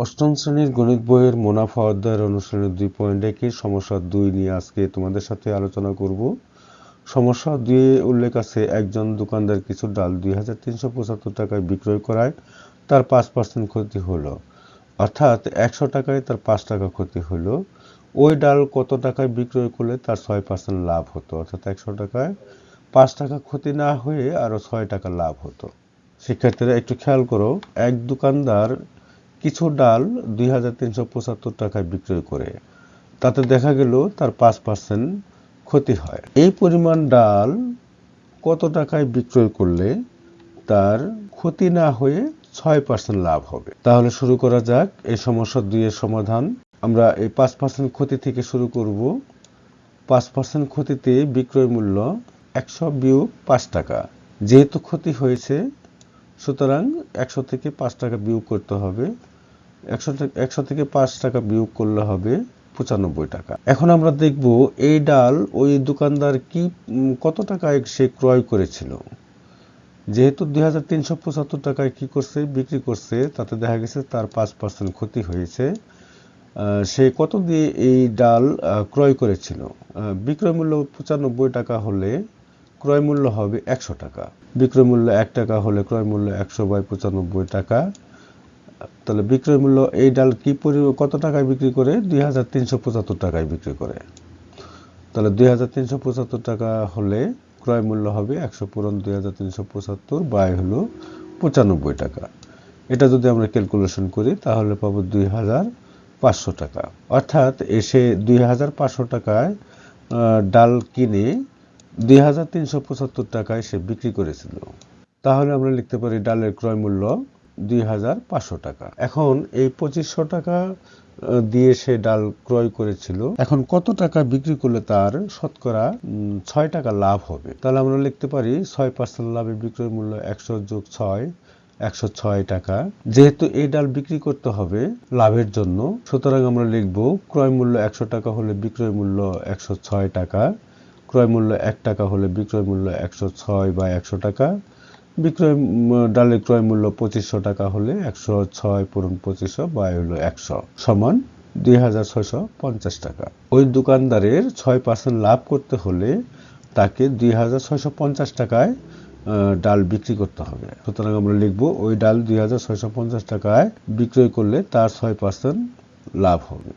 অষ্টম শ্রেণীর গণিত বইয়ের মুনাফা অধ্যায়ের অনুশীলনী 2.1 সমস্যা 2 নিয়ে আজকে তোমাদের সাথে আলোচনা করব। সমস্যা 2 এ উল্লেখ আছে একজন দোকানদার কিছু ডাল 2375 টাকায় বিক্রয় করায় তার 5% ক্ষতি হলো, অর্থাৎ 100 টাকায় তার 5 টাকা ক্ষতি হলো। ওই ডাল কত টাকায় বিক্রয় করলে তার 6% লাভ হতো, অর্থাৎ 100 টাকায় 5 টাকা ক্ষতি না হয়ে আরো 6 টাকা লাভ হতো। শিক্ষার্থীরা একটু খেয়াল করো, এক দোকানদার কিছু ডাল 2375 টাকায় বিক্রয় করে, তাতে দেখা গেল তার 5% ক্ষতি হয়। এই পরিমাণ ডাল কত টাকায় বিক্রয় করলে তার ক্ষতি না হয়ে 6% লাভ হবে? তাহলে শুরু করা যাক এই সমস্যা 2 এর সমাধান। আমরা এই 5% ক্ষতি থেকে শুরু করব। 5% ক্ষতিতে বিক্রয় মূল্য 100 বিয়োগ 5 টাকা। যেহেতু ক্ষতি হয়েছে সুতরাং 100 থেকে 5 টাকা বিয়োগ করতে হবে। 100 থেকে 5 টাকা বিয়োগ করলে হবে 95 টাকা। এখন আমরা দেখব এই ডাল ওই দোকানদার কত টাকায় সে ক্রয় করেছিল। যেহেতু 2375 টাকায় বিক্রি করছে, তাতে দেখা গেছে তার 5% ক্ষতি হয়েছে। সে কত দিয়ে এই ডাল ক্রয় করেছিল? বিক্রয় মূল্য 95 টাকা হলে ক্রয় মূল্য হবে 100 টাকা। বিক্রয় মূল্য 1 টাকা হলে ক্রয় মূল্য 100/95 টাকা। তাহলে বিক্রয় মূল্য এই ডাল কত টাকায় বিক্রি করে? 2375 টাকায় বিক্রি করে। তাহলে 2375 টাকা হলে ক্রয় মূল্য হবে 100 পূরণ 2375 বাই হলো 95 টাকা। এটা যদি আমরা ক্যালকুলেশন করি তাহলে পাবো 2500 টাকা। অর্থাৎ এসে 2500 টাকায় ডাল কিনে 2375 টাকায় সে বিক্রি করেছিল। তাহলে আমরা লিখতে পারি ডালের ক্রয় মূল্য 2500 টাকা। এখন এই 2500 টাকা দিয়ে সে ডাল ক্রয় করেছিল, এখন কত টাকা বিক্রি করলে তার শতকরা 6 টাকা লাভ হবে? তাহলে আমরা লিখতে পারি 6% লাভে বিক্রয় মূল্য 100 যোগ 6, 106 টাকা। যেহেতু এই ডাল বিক্রি করতে হবে লাভের জন্য, সুতরাং আমরা লিখব ক্রয় মূল্য 100 টাকা হলে বিক্রয় মূল্য 106 টাকা। ক্রয় মূল্য 1 টাকা হলে বিক্রয় মূল্য 106/100 টাকা। ডালের ক্রয় মূল্য 2500 টাকা হলে 106 পূরণ 2500 বাই হলো 100 সমান 2650 টাকা। ওই দোকানদারের 6% লাভ করতে হলে তাকে 2650 টাকায় ডাল বিক্রি করতে হবে। সুতরাং আমরা লিখব ওই ডাল 2650 টাকায় বিক্রয় করলে তার 6% লাভ হবে।